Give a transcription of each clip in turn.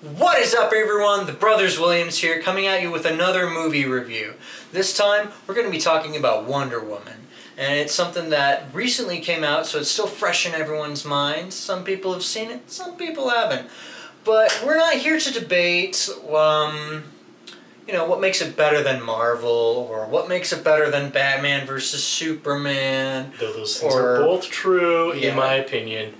What is up, everyone? The Brothers Williams here, coming at you with another movie review. This time, we're going to be talking about Wonder Woman. And it's something that recently came out, so it's still fresh in everyone's minds. Some people have seen it, some people haven't. But we're not here to debate, what makes it better than Marvel, or what makes it better than Batman versus Superman. Though those things are both true, in my opinion.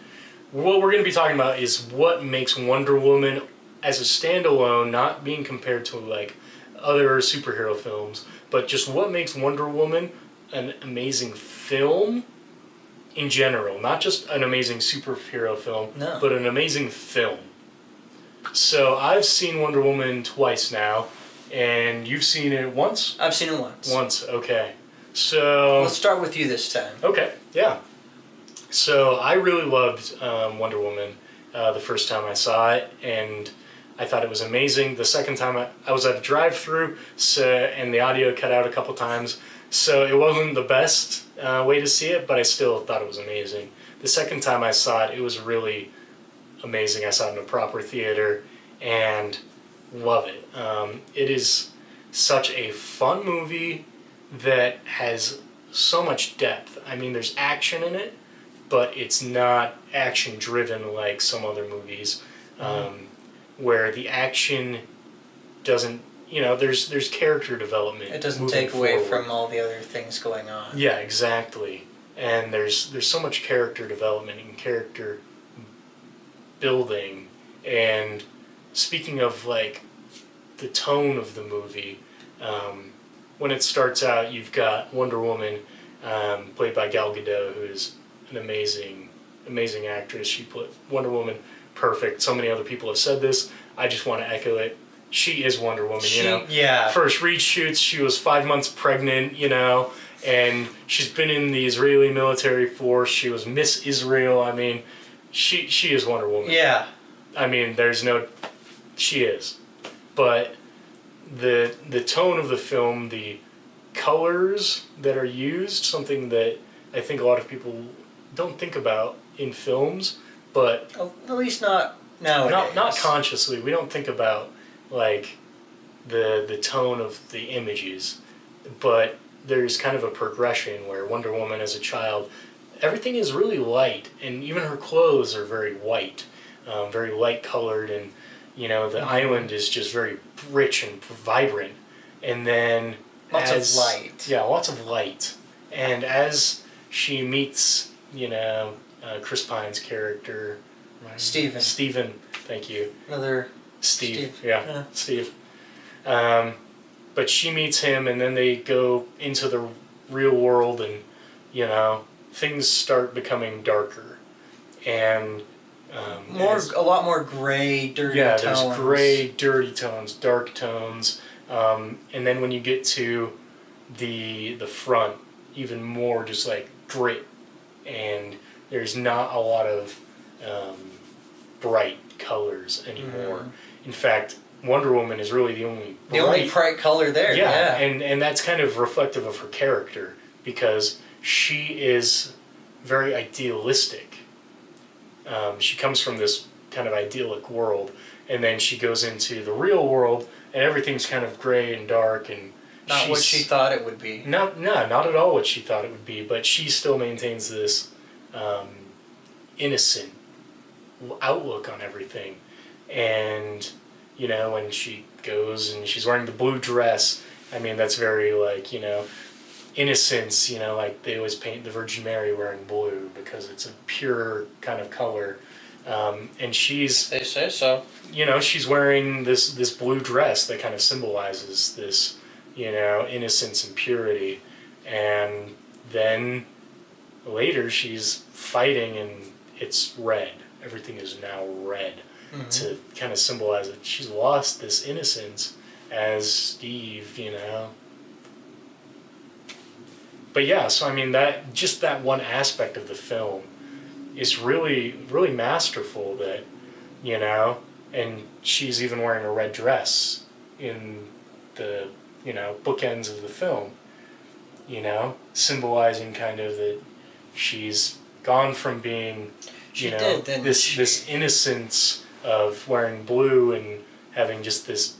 What we're going to be talking about is what makes Wonder Woman as a standalone, not being compared to like other superhero films, but just what makes Wonder Woman an amazing film in general. Not just an amazing superhero film, but an amazing film. So I've seen Wonder Woman twice now, and you've seen it once? I've seen it once. Once, okay. So let's start with you this time. Okay, yeah. So I really loved Wonder Woman the first time I saw it, and I thought it was amazing. The second time I was at a drive-thru, and the audio cut out a couple times, so it wasn't the best way to see it, but I still thought it was amazing. The second time I saw it, it was really amazing. I saw it in a proper theater, and love it. It is such a fun movie that has so much depth. I mean, there's action in it, but it's not action-driven like some other movies. Where the action doesn't, there's character development. It doesn't take away from all the other things going on. Yeah, exactly. And there's so much character development and character building. And speaking of like the tone of the movie, when it starts out, you've got Wonder Woman, played by Gal Gadot, who is an amazing actress. She put Wonder Woman perfect. So many other people have said this. I just want to echo it. She is Wonder Woman, Yeah. First reshoots, she was 5 months pregnant, and she's been in the Israeli military force. She was Miss Israel. I mean, she is Wonder Woman. Yeah. I mean, she is. But the tone of the film, the colors that are used, something that I think a lot of people don't think about in films, but at least not nowadays. Not consciously. We don't think about like the tone of the images, but there's kind of a progression where Wonder Woman as a child, everything is really light, and even her clothes are very white, very light colored, and the island is just very rich and vibrant, and then lots of light. Yeah, lots of light, and as she meets Chris Pine's character, Steven, thank you. Another Steve. Yeah, Steve. But she meets him, and then they go into the real world, and things start becoming darker, and a lot more gray, dirty tones. Yeah, there's gray, dirty tones, dark tones, and then when you get to the front, even more just like grit, and there's not a lot of bright colors anymore. In fact, Wonder Woman is really the only bright color there. Yeah. And that's kind of reflective of her character, because she is very idealistic. She comes from this kind of idyllic world, and then she goes into the real world, and everything's kind of gray and dark, and not what she thought it would be. Not at all what she thought it would be, but she still maintains this innocent outlook on everything. And when she goes and she's wearing the blue dress, I mean, that's very like innocence, like they always paint the Virgin Mary wearing blue because it's a pure kind of color, and they say so. She's wearing this blue dress that kind of symbolizes this innocence and purity, and then later she's fighting and it's red. Everything is now red, to kind of symbolize that she's lost this innocence as Steve, But yeah, so I mean that one aspect of the film is really, really masterful, that, and she's even wearing a red dress in the, bookends of the film, symbolizing kind of that she's gone from being, this innocence of wearing blue and having just this,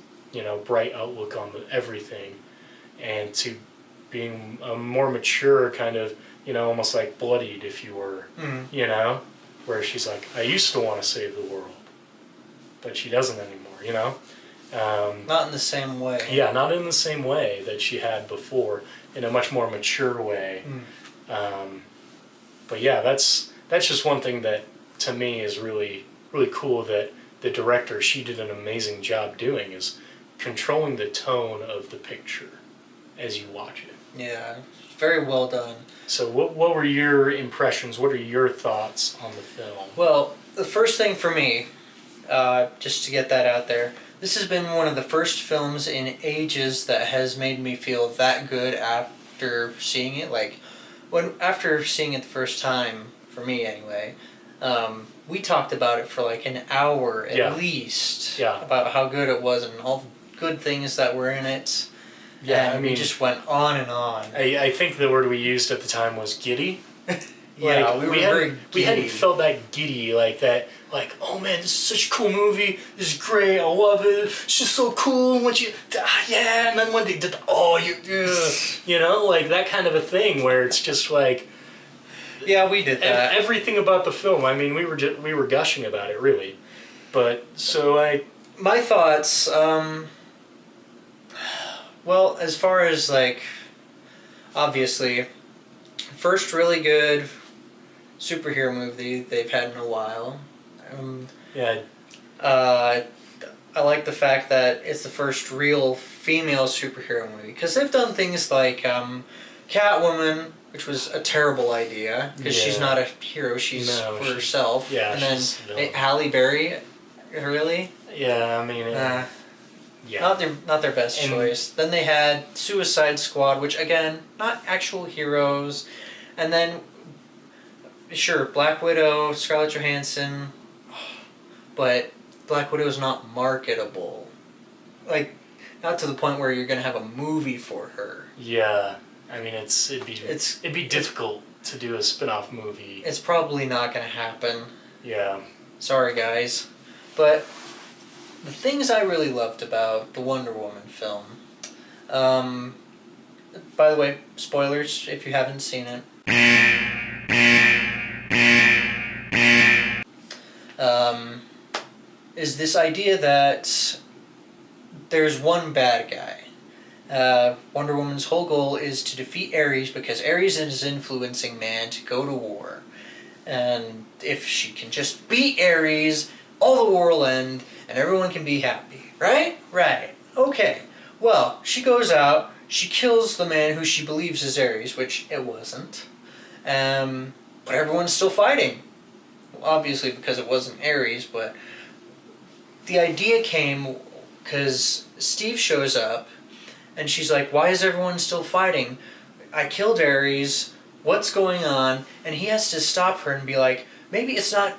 bright outlook on everything, and to being a more mature kind of, almost like bloodied, if you were, where she's like, I used to want to save the world, but she doesn't anymore, Not in the same way. Yeah, not in the same way that she had before, in a much more mature way. But yeah, that's just one thing that to me is really, really cool that the director, she did an amazing job doing, is controlling the tone of the picture as you watch it. Yeah, very well done. So what were your impressions? What are your thoughts on the film? Well, the first thing for me, just to get that out there, this has been one of the first films in ages that has made me feel that good after seeing it. Like, after seeing it the first time, for me anyway, we talked about it for like an hour at least, about how good it was and all the good things that were in it. Yeah, and we just went on and on. I think the word we used at the time was giddy. Yeah, like, we were very giddy. We hadn't felt that giddy, like that, like, oh man, this is such a cool movie, this is great, I love it, it's just so cool, and and then when they did like that kind of a thing where it's just like... Yeah, we did that. Everything about the film, I mean, we were gushing about it, really. But, so my thoughts, well, as far as, like, obviously, first really good superhero movie they've had in a while. I like the fact that it's the first real female superhero movie. Because they've done things like Catwoman, which was a terrible idea. Because she's not a hero, she's for herself. Yeah, and then Halle Berry, really? Yeah, I mean... Not their best choice. Then they had Suicide Squad, which again, not actual heroes. And then, sure, Black Widow, Scarlett Johansson, but Black Widow is not marketable. Like, not to the point where you're gonna have a movie for her. Yeah, I mean it'd be difficult to do a spin-off movie. It's probably not gonna happen. Yeah. Sorry, guys, but. The things I really loved about the Wonder Woman film, by the way, spoilers if you haven't seen it, is this idea that there's one bad guy. Wonder Woman's whole goal is to defeat Ares because Ares is influencing man to go to war. And if she can just beat Ares, all the war will end, and everyone can be happy. Right? Right. Okay. Well, she goes out, she kills the man who she believes is Ares, which it wasn't. But everyone's still fighting. Obviously because it wasn't Ares, but the idea came because Steve shows up, and she's like, why is everyone still fighting? I killed Ares, what's going on? And he has to stop her and be like, maybe it's not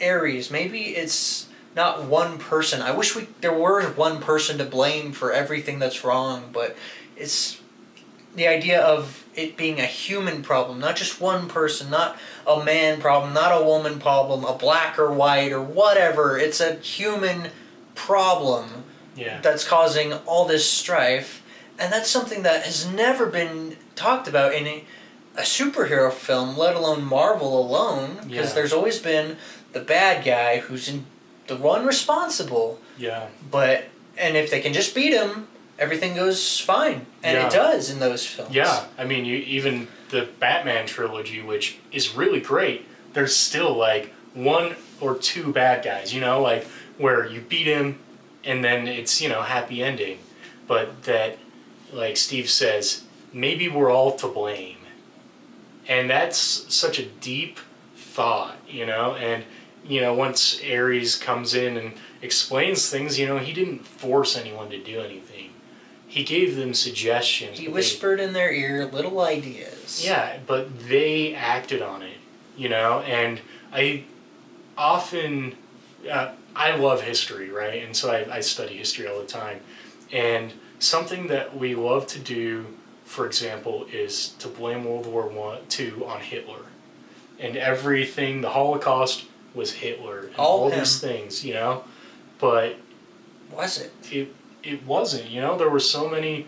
Ares, maybe it's not one person. I wish there were one person to blame for everything that's wrong, but it's the idea of it being a human problem, not just one person, not a man problem, not a woman problem, a black or white or whatever. It's a human problem that's causing all this strife, and that's something that has never been talked about in a superhero film, let alone Marvel alone, because there's always been the bad guy who's the one responsible. Yeah. And if they can just beat him, everything goes fine. And it does in those films. Yeah. I mean, even the Batman trilogy, which is really great, there's still like one or two bad guys, like where you beat him and then it's, happy ending. But that, like Steve says, maybe we're all to blame. And that's such a deep thought, and once Ares comes in and explains things, he didn't force anyone to do anything. He gave them suggestions. He whispered in their ear little ideas. Yeah, but they acted on it, and I often, I love history, right? And so I study history all the time. And something that we love to do, for example, is to blame World War II on Hitler. And everything, the Holocaust, was Hitler and All all him. these things, you know, but Was it? it wasn't, you know. There were so many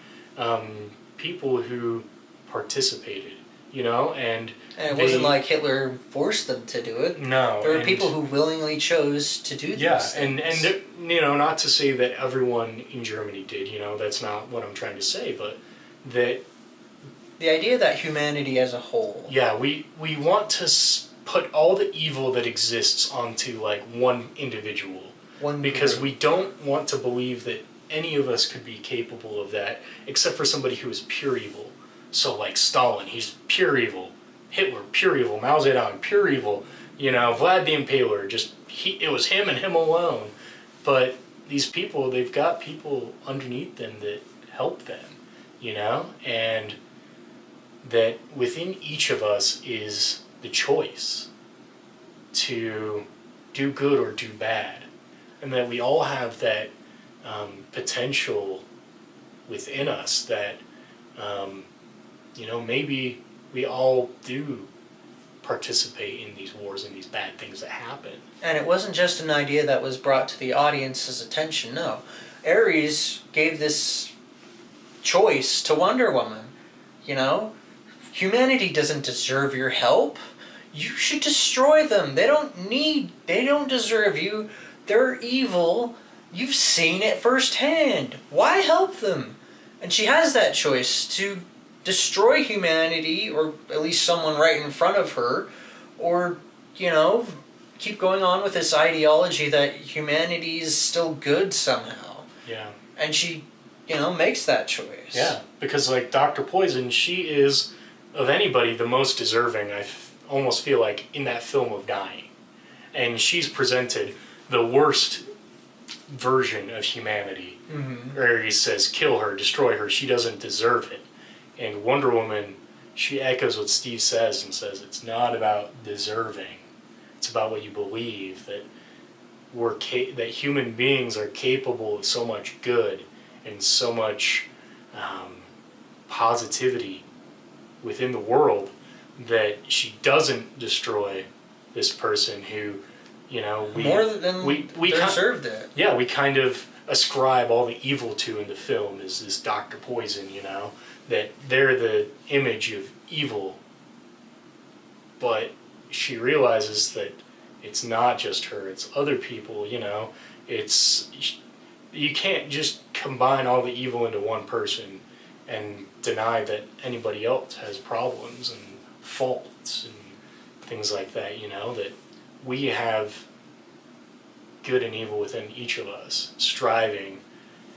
people who participated, you know, and And it wasn't like Hitler forced them to do it. no, There were and, people who willingly chose to do yeah, these and things. you know, not to say that everyone in Germany did, you know, that's not what I'm trying to say, but that The idea that humanity as a whole. yeah, we want to put all the evil that exists onto like one individual. Because group. we don't want to believe that any of us could be capable of that, except for somebody who is pure evil. So like Stalin, he's pure evil. Hitler, pure evil. Mao Zedong, pure evil. You know, Vlad the Impaler, it was him and him alone. But these people, they've got people underneath them that help them, you know? And that within each of us is the choice to do good or do bad. And that we all have that potential within us that, you know, maybe we all do participate in these wars and these bad things that happen. And it wasn't just an idea that was brought to the audience's attention, no. Ares gave this choice to Wonder Woman, you know? Humanity doesn't deserve your help. You should destroy them. They don't deserve you. They're evil. You've seen it firsthand. Why help them? And she has that choice to destroy humanity, or at least someone right in front of her, or, you know, keep going on with this ideology that humanity is still good somehow. Yeah. And she, you know, makes that choice. Yeah, because like Dr. Poison, she is, of anybody, the most deserving, almost feel like, in that film of dying. And she's presented the worst version of humanity. Mm-hmm. Where he says, kill her, destroy her, she doesn't deserve it. And Wonder Woman, she echoes what Steve says and says, it's not about deserving. It's about what you believe, that that human beings are capable of so much good and so much positivity within the world, that she doesn't destroy this person who, you know, we deserved it. Yeah, we kind of ascribe all the evil to in the film is this Dr. Poison, you know, that they're the image of evil. But she realizes that it's not just her, it's other people, you know. You can't just combine all the evil into one person and deny that anybody else has problems and faults and things like that, you know, that we have good and evil within each of us, striving.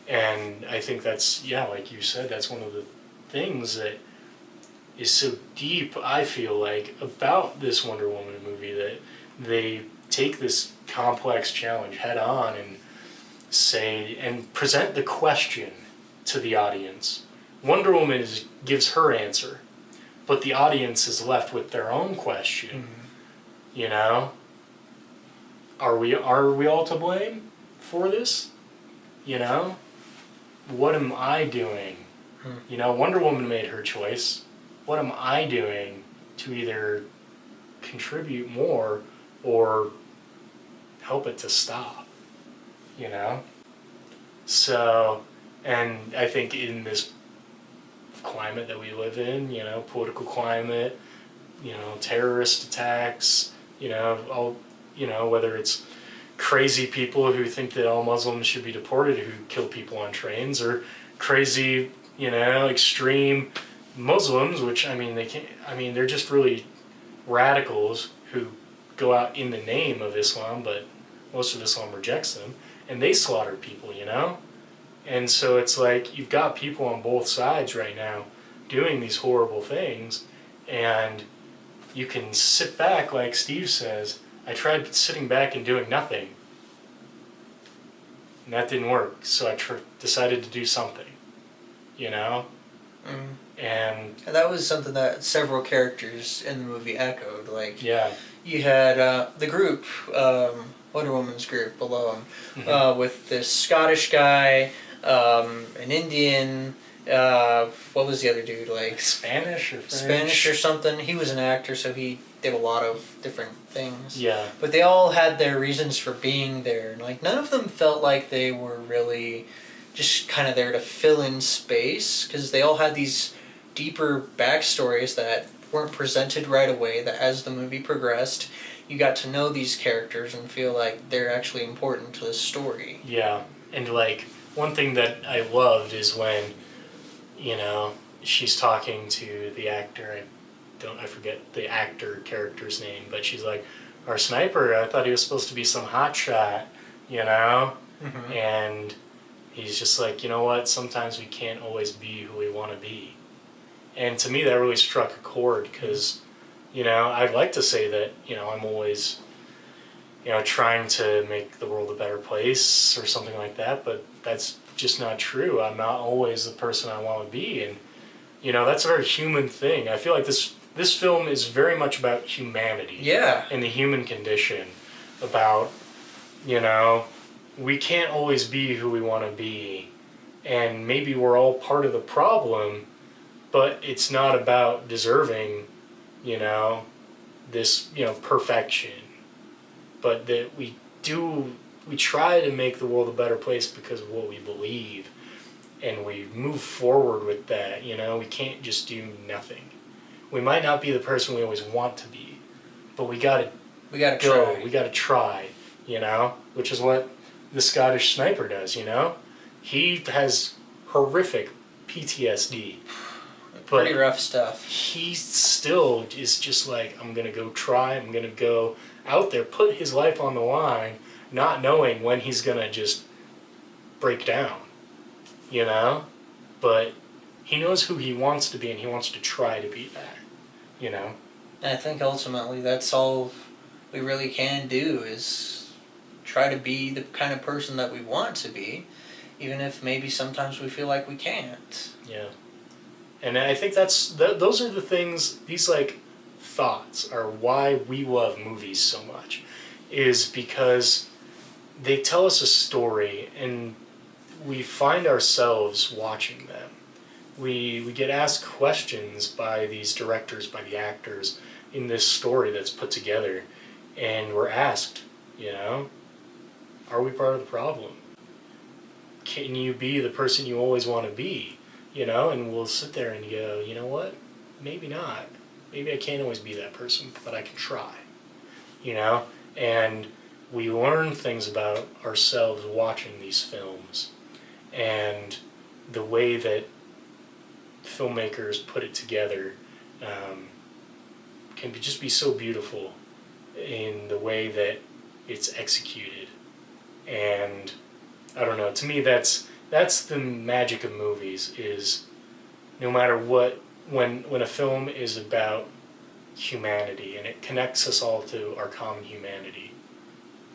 And I think that's, yeah, like you said, that's one of the things that is so deep, I feel like, about this Wonder Woman movie, that they take this complex challenge head on and say, and present the question to the audience. Wonder Woman gives her answer, but the audience is left with their own question. Mm-hmm. You know? Are we all to blame for this? You know? What am I doing? You know, Wonder Woman made her choice. What am I doing to either contribute more or help it to stop? You know? So, and I think in this climate that we live in, you know, political climate, you know, terrorist attacks, you know, all, you know, whether it's crazy people who think that all Muslims should be deported who kill people on trains, or crazy, you know, extreme Muslims, which, I mean, they're just really radicals who go out in the name of Islam, but most of Islam rejects them, and they slaughter people, you know? And so it's like, you've got people on both sides right now doing these horrible things, and you can sit back, like Steve says. I tried sitting back and doing nothing, and that didn't work, so I decided to do something, you know? And that was something that several characters in the movie echoed. Like, yeah, you had the group, Wonder Woman's group below him, mm-hmm. With this Scottish guy, an Indian, what was the other dude, like? Spanish or French? Spanish or something. He was an actor, so he did a lot of different things. Yeah. But they all had their reasons for being there. And, like, none of them felt like they were really just kind of there to fill in space, because they all had these deeper backstories that weren't presented right away, that as the movie progressed, you got to know these characters and feel like they're actually important to the story. Yeah. And, like, one thing that I loved is when, you know, she's talking to the actor. I forget the actor character's name, but she's like, our sniper, I thought he was supposed to be some hotshot, you know? Mm-hmm. And he's just like, you know what, sometimes we can't always be who we want to be. And to me that really struck a chord, because, you know, I'd like to say that, you know, I'm always, you know, trying to make the world a better place or something like that, but that's just not true. I'm not always the person I want to be, and, you know, that's a very human thing. I feel like this film is very much about humanity. Yeah. And the human condition, about, you know, we can't always be who we want to be, and maybe we're all part of the problem, but it's not about deserving, you know, this, you know, perfection, but that we try to make the world a better place because of what we believe, and we move forward with that. You know, we can't just do nothing. We might not be the person we always want to be, but we gotta go. Try. We gotta try, you know, which is what the Scottish sniper does, you know? He has horrific PTSD. Pretty rough stuff. He still is just like, I'm gonna go try, I'm gonna go out there, put his life on the line, not knowing when he's gonna just break down, you know? But he knows who he wants to be, and he wants to try to be that, you know? And I think ultimately that's all we really can do, is try to be the kind of person that we want to be, even if maybe sometimes we feel like we can't. Yeah. And I think those are the things, these, like, thoughts are why we love movies so much, is because they tell us a story and we find ourselves watching them. We get asked questions by these directors, by the actors in this story that's put together, and we're asked, you know, are we part of the problem? Can you be the person you always want to be? You know, and we'll sit there and go, you know what? Maybe not. Maybe I can't always be that person, but I can try. You know? And we learn things about ourselves watching these films, and the way that filmmakers put it together can just be so beautiful in the way that it's executed. And I don't know, to me that's the magic of movies, is no matter what, when a film is about humanity and it connects us all to our common humanity,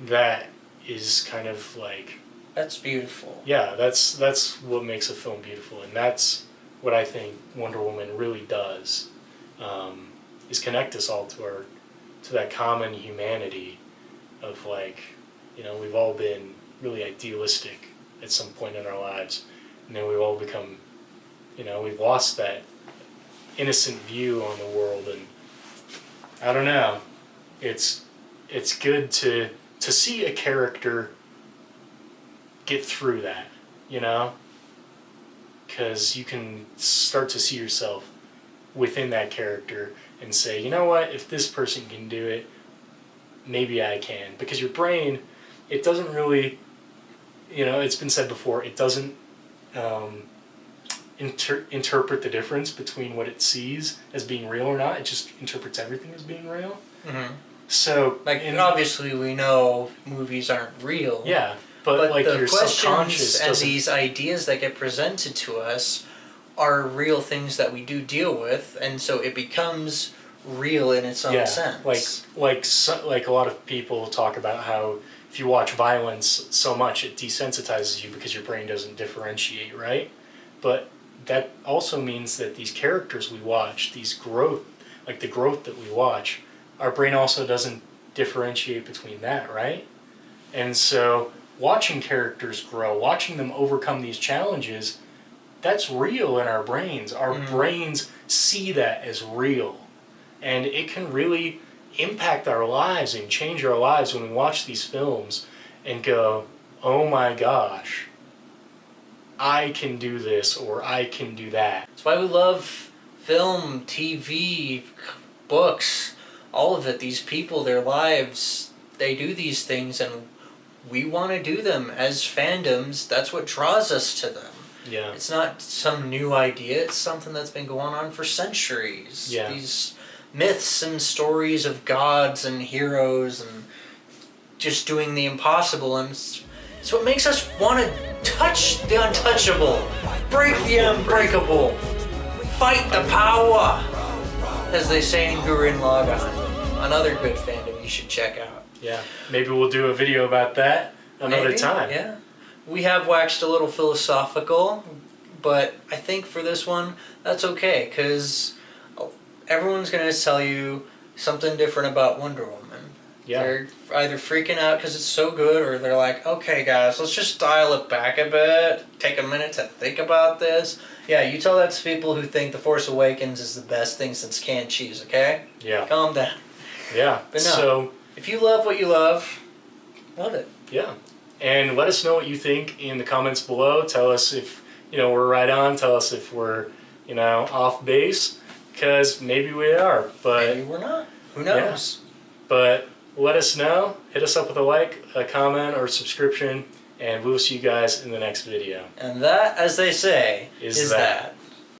that is kind of like... That's beautiful. Yeah, that's what makes a film beautiful, and that's what I think Wonder Woman really does, is connect us all to that common humanity of, like, you know, we've all been really idealistic at some point in our lives, and then we've all become, you know, we've lost that innocent view on the world, and I don't know, it's good to see a character get through that, you know, because you can start to see yourself within that character and say, you know what, if this person can do it, maybe I can. Because your brain, it doesn't really, you know, it's been said before, it doesn't interpret the difference between what it sees as being real or not. It just interprets everything as being real. Mm-hmm. So, like, obviously we know movies aren't real. Yeah, but like the your subconscious and doesn't... these ideas that get presented to us are real things that we do deal with, and so it becomes real in its own sense. Like a lot of people talk about how if you watch violence so much, it desensitizes you because your brain doesn't differentiate, right? But that also means that these characters we watch, the growth that we watch, our brain also doesn't differentiate between that, right? And so watching characters grow, watching them overcome these challenges, that's real in our brains. Our brains see that as real. And it can really impact our lives and change our lives when we watch these films and go, oh my gosh, I can do this or I can do that. That's why we love film, TV, books, all of it. These people, their lives, they do these things and we want to do them as fandoms. That's what draws us to them. Yeah. It's not some new idea. It's something that's been going on for centuries. Yeah. These myths and stories of gods and heroes and just doing the impossible. And it's what makes us want to touch the untouchable, break the unbreakable, fight the power, as they say in Gurren Lagann. Another good fandom you should check out. Yeah. Maybe we'll do a video about that another Maybe, time. Yeah. We have waxed a little philosophical, but I think for this one, that's okay, because everyone's going to tell you something different about Wonder Woman. Yeah. They're either freaking out because it's so good, or they're like, okay, guys, let's just dial it back a bit, take a minute to think about this. Yeah, you tell that to people who think The Force Awakens is the best thing since canned cheese, okay? Yeah. Calm down. Yeah. But no. So, If you love what you love it. yeah. And let us know what you think in the comments below. Tell us if, we're right on. Tell us if we're, off base. Because maybe we are. But Maybe we're not. Who knows? Yeah. But let us know. Hit us up with a like, a comment, or subscription. And we'll see you guys in the next video. And that, as they say, Is is that. that.